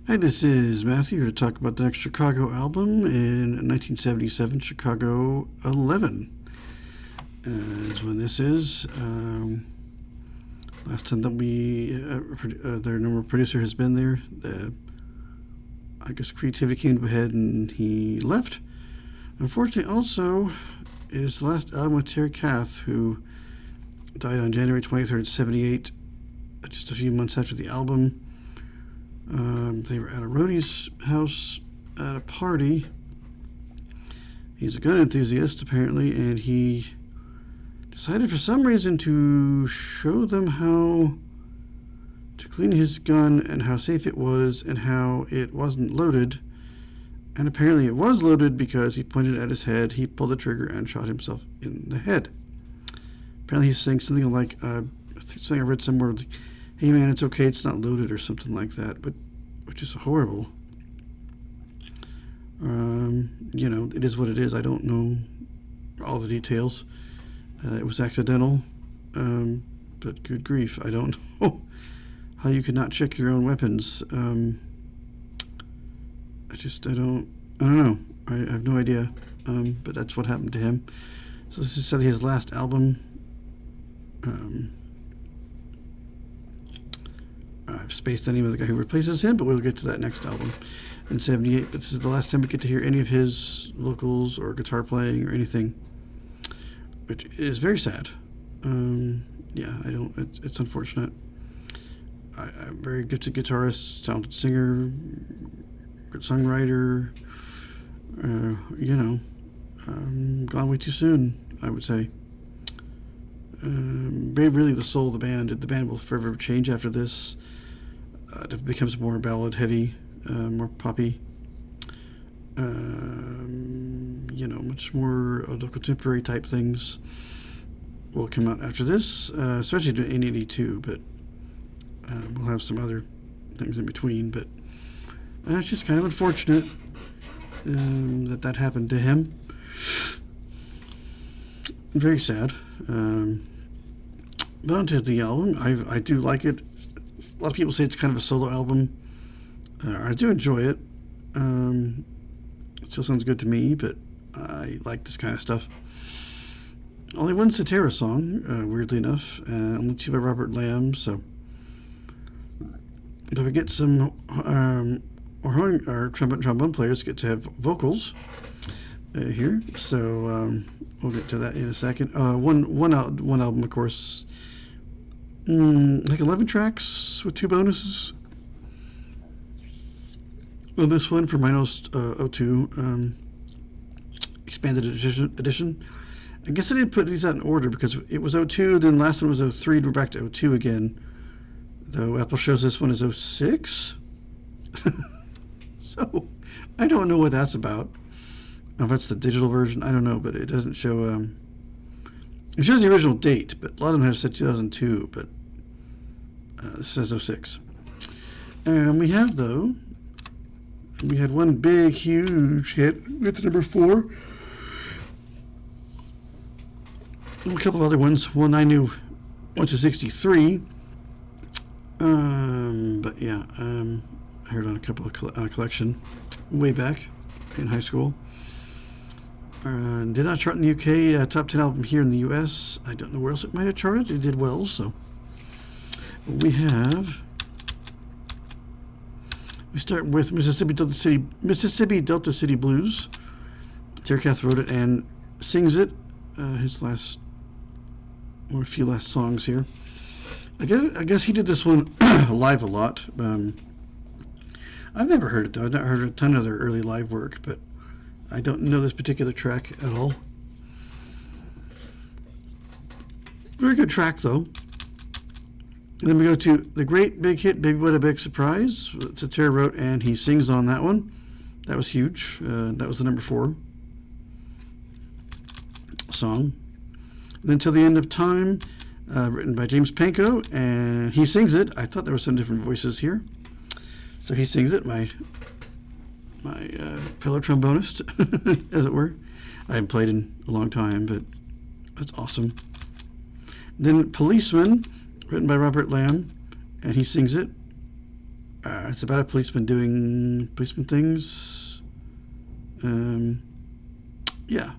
Hi, this is Matthew here to talk about the next Chicago album in 1977, Chicago 11. Is when this is. Last time that their number producer has been there. I guess creativity came to a head and he left. Unfortunately, also, it is the last album with Terry Kath, who died on January 23rd, 78, just a few months after the album. They were at a roadie's house at a party. He's a gun enthusiast, apparently, and he decided for some reason to show them how to clean his gun and how safe it was and how it wasn't loaded. And apparently it was loaded because he pointed at his head, he pulled the trigger, and shot himself in the head. Apparently he's saying something like, I read somewhere, hey man, it's okay, it's not loaded, or something like that, but which is horrible. It is what it is. I don't know all the details. It was accidental, but good grief, I don't know how you could not check your own weapons. I don't know. I have no idea, but that's what happened to him. So this is sadly his last album. I've spaced the name of the guy who replaces him, but we'll get to that next album in 78. But this is the last time we get to hear any of his vocals or guitar playing or anything, which is very sad. It's unfortunate. I'm very gifted guitarist, talented singer, good songwriter. Gone way too soon, I would say. Really the soul of the band. The band will forever change after this. It becomes more ballad heavy, more poppy. Much more contemporary type things will come out after this, especially in 1982, but we'll have some other things in between. But it's just kind of unfortunate that happened to him. Very sad. But onto the album. I do like it. A lot of people say it's kind of a solo album. I do enjoy it. It still sounds good to me, but I like this kind of stuff. Only one Cetera song, weirdly enough, only two by Robert Lamb. So, but we get some our trombone players get to have vocals here. So we'll get to that in a second. One album, of course. Like 11 tracks with 2 bonuses. Well, this one for Minos 02 expanded edition. I guess I didn't put these out in order because it was 02, then last one was 03, and we're back to 02 again. Though Apple shows this one is 06. So I don't know what that's about. If that's the digital version, I don't know, but it doesn't show. It shows the original date, but a lot of them have said 2002, but this says 06. And we had one big, huge hit with number 4. And a couple of other ones. One I knew went to 63. But yeah, I heard on a couple of collection way back in high school. Did not chart in the UK. Top 10 album here in the US. I don't know where else it might have charted. It did well, so we start with Mississippi Delta City Blues. Terry Kath wrote it and sings it. His last, or a few last songs here. I guess he did this one live a lot. I've never heard it though. I've not heard a ton of their early live work, but I don't know this particular track at all. Very good track though. And then we go to the great big hit, Baby What a Big Surprise. That Terry wrote and he sings on that one. That was huge. That was the number 4 song. And then Till the End of Time, written by James Pankow, and he sings it. I thought there were some different voices here. So he sings it, my fellow trombonist, as it were. I haven't played in a long time, but that's awesome. Then Policeman, written by Robert Lamb, and he sings it. It's about a policeman doing policeman things. Yeah.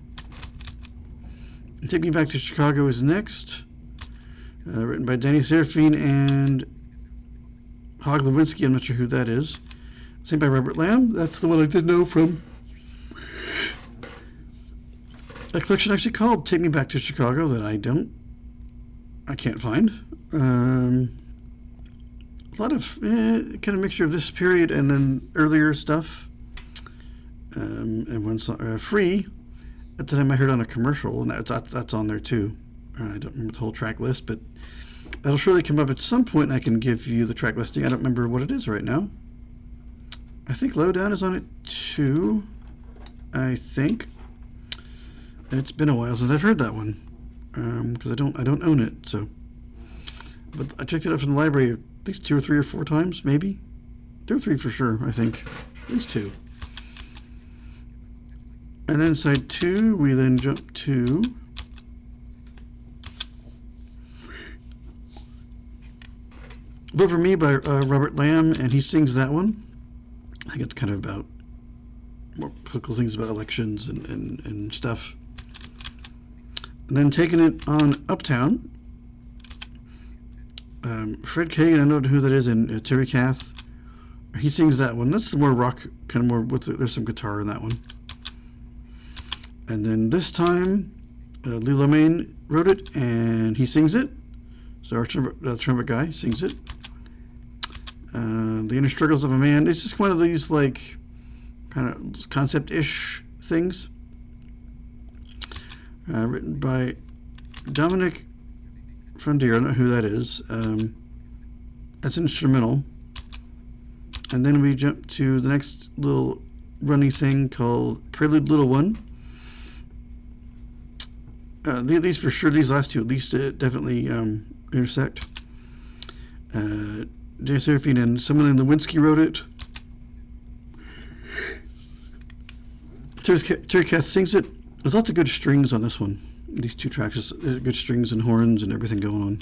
Take Me Back to Chicago is next. Written by Danny Serafine and Hog Lewinsky. I'm not sure who that is. Sing by Robert Lamb. That's the one I did know from a collection actually called Take Me Back to Chicago that I can't find. A lot of kind of mixture of this period and then earlier stuff. And one song, Free, at the time I heard on a commercial, and that's on there too. I don't remember the whole track list, but that'll surely come up at some point, and I can give you the track listing. I don't remember what it is right now. I think Lowdown is on it too. I think. It's been a while since I've heard that one, because I don't own it. So, but I checked it out from the library at least 2 or 3 or 4 times, maybe 2 or 3 for sure. I think at least 2. And then side 2, we then jump to Vote for Me by Robert Lamb, and he sings that one. I think it's kind of about more political things about elections and stuff. And then taking it on Uptown, Fred Kagan, I don't know who that is, and Terry Kath. He sings that one. That's the more rock, kind of more there's some guitar in that one. And then this time, Lee Lomain wrote it, and he sings it. So our trumpet guy sings it. The Inner Struggles of a Man. It's just one of these like kind of concept-ish things. Written by Dominic Frontier. I don't know who that is. That's instrumental. And then we jump to the next little runny thing called Prelude Little One. These for sure, these last two at least definitely intersect. Jay Serafine and someone in Lewinsky wrote it. Terry Kath sings it. There's lots of good strings on this one. These 2 tracks, good strings and horns and everything going on.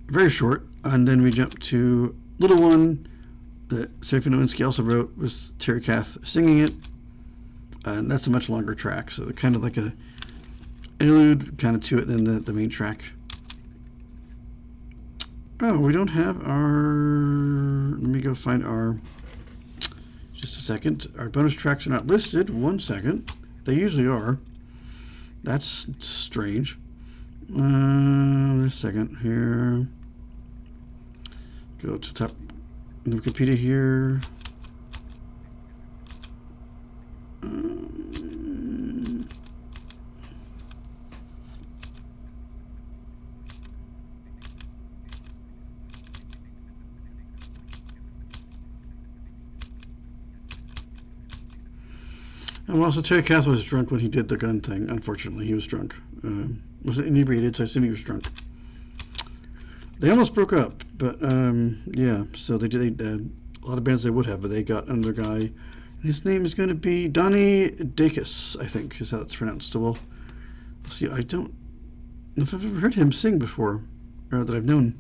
Very short. And then we jump to Little One that Serafine Lewinsky also wrote with Terry Kath singing it. And that's a much longer track, so they're kind of like a interlude kind of to it than the main track. Oh, we don't have our... Let me go find our... Just a second. Our bonus tracks are not listed. 1 second. They usually are. That's strange. A second here. Go to top Wikipedia here. And also, Terry Kath was drunk when he did the gun thing. Unfortunately, he was drunk. Was inebriated, so I assume he was drunk. They almost broke up, but yeah. So they did a lot of bands they would have, but they got another guy. His name is going to be Donnie Dacus, I think, is how it's pronounced. So we'll see. I don't know if I've ever heard him sing before, or that I've known.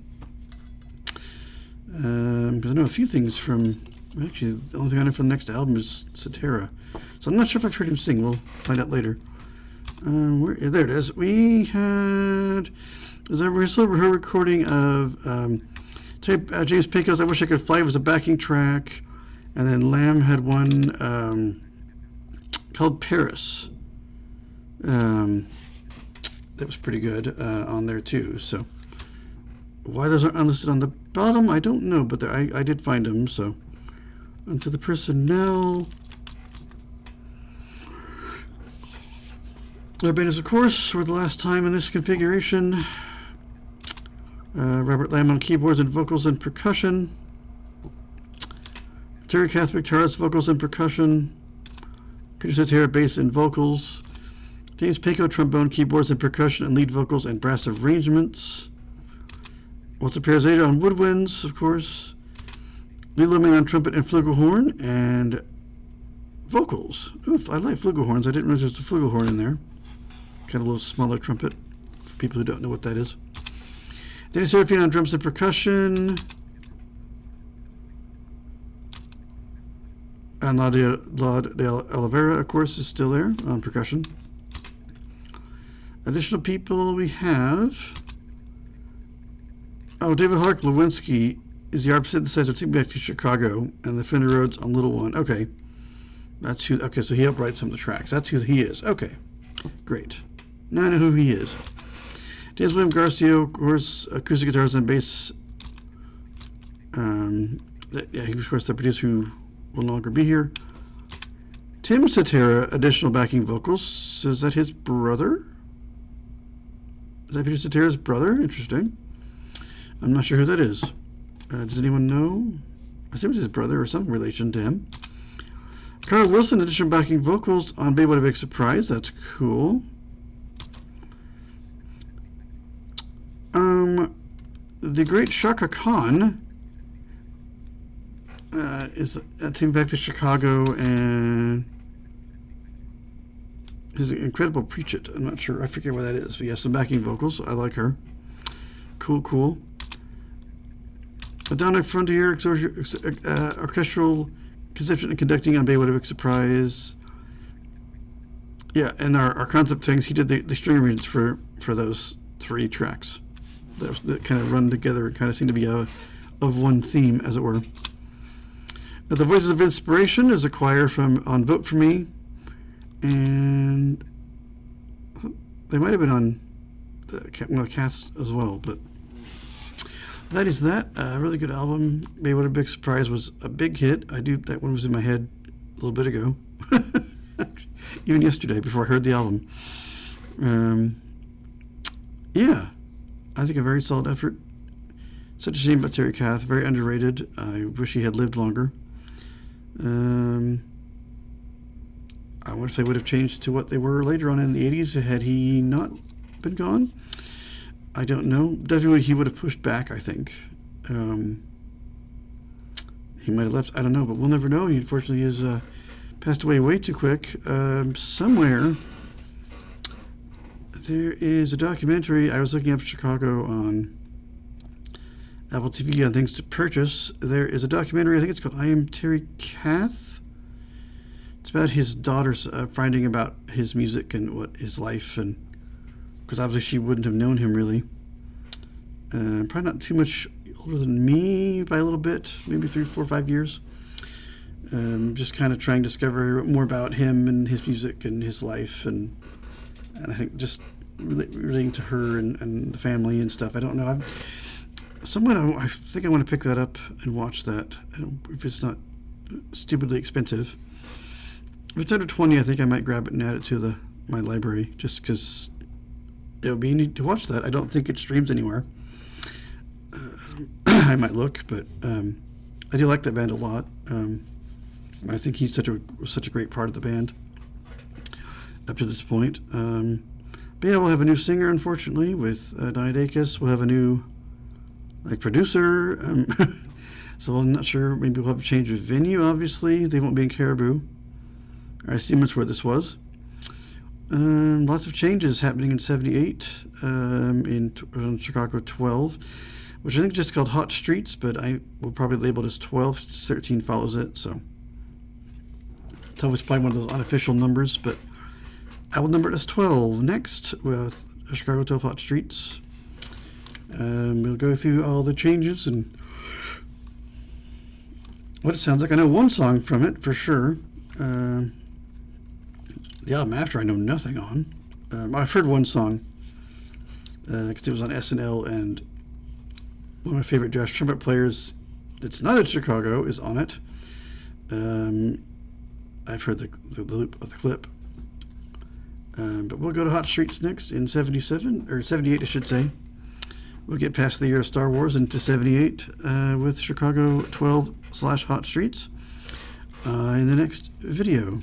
Because I know a few things from. Actually, the only thing I know from the next album is Satara. So I'm not sure if I've heard him sing. We'll find out later. There it is. We had... Is a her recording of James Pinko's I Wish I Could Fly was a backing track. And then Lamb had one called Paris. That was pretty good on there too. So why those aren't unlisted on the bottom, I don't know. But I did find them, so... Onto the personnel. Our band is, of course, for the last time in this configuration. Robert Lamb on keyboards and vocals and percussion. Terry Kath guitars, vocals and percussion. Peter Satara bass and vocals. James Pinko trombone, keyboards and percussion and lead vocals and brass arrangements. Walter Perazada on woodwinds, of course. Lee Lomain on trumpet and flugelhorn and vocals. Oof, I like flugelhorns. I didn't realize there's a flugelhorn in there. Kind of a little smaller trumpet for people who don't know what that is. Danny Serafine on drums and percussion. And La de Oliveira, of course, is still there on percussion. Additional people we have. Oh, David Hark Lewinsky is the ARP synthesizer taking back to Chicago, and the Fender Rhodes on Little One. Okay. That's who. Okay, so he helped write some of the tracks. That's who he is. Okay. Great. Now I know who he is. James William Garcia, of course, acoustic guitars and bass. Yeah, he was, of course, the producer who will no longer be here. Tim Cetera, additional backing vocals. Is that his brother? Is that Peter Cetera's brother? Interesting. I'm not sure who that is. Does anyone know? I assume it's his brother or some relation to him. Carl Wilson, additional backing vocals on Babe What a Big Surprise. That's cool. The great Shaka Khan is taking back to Chicago, and his incredible Preach It. I'm not sure. I forget what that is. But yeah, some backing vocals. I like her. Cool. Madonna Frontier, orchestral conception and conducting on Bay What a Big Surprise. Yeah, and our concept things, he did the string arrangements for those 3 tracks. That kind of run together and kind of seem to be of one theme, as it were. The Voices of Inspiration is a choir on Vote For Me, and they might have been on the cast as well, but that is that. A really good album. Maybe What a Big Surprise was a big hit. That one was in my head a little bit ago, even yesterday before I heard the album. Yeah, I think a very solid effort. Such a shame about Terry Kath. Very underrated. I wish he had lived longer. I wonder if they would have changed to what they were later on in the 80s had he not been gone. I don't know. Definitely he would have pushed back, I think. He might have left. I don't know, but we'll never know. He unfortunately has passed away way too quick. Somewhere there is a documentary. I was looking up Chicago on Apple TV on things to purchase. There is a documentary, I think it's called I Am Terry Kath. It's about his daughter's finding about his music and what his life, and because obviously she wouldn't have known him really. Probably not too much older than me by a little bit, maybe 3, 4, 5 years. Just kind of trying to discover more about him and his music and his life, and I think just relating to her and the family and stuff. I don't know. I think I want to pick that up and watch that. If it's not stupidly expensive. If it's under 20, I think I might grab it and add it to my library, just because it would be neat to watch that. I don't think it streams anywhere. I might look, but I do like that band a lot. I think he's such a great part of the band up to this point. But yeah, we'll have a new singer, unfortunately, with Nia Dacus. We'll have a new producer. So I'm not sure. Maybe we'll have a change of venue. Obviously, they won't be in Caribou. I assume that's where this was. Lots of changes happening in '78 in Chicago 12, which I think is just called Hot Streets, but I will probably label it as 12. 13 follows it, so it's always probably one of those unofficial numbers, but I will number it as 12. Next, with Chicago 12 Hot Streets. We'll go through all the changes and what it sounds like. I know one song from it for sure. The album after I know nothing on. I've heard one song because it was on SNL, and one of my favorite jazz trumpet players that's not in Chicago is on it. I've heard the loop of the clip. But we'll go to Hot Streets next in 77, or 78 I should say. We'll get past the year of Star Wars into 78 with Chicago 12/Hot Streets in the next video.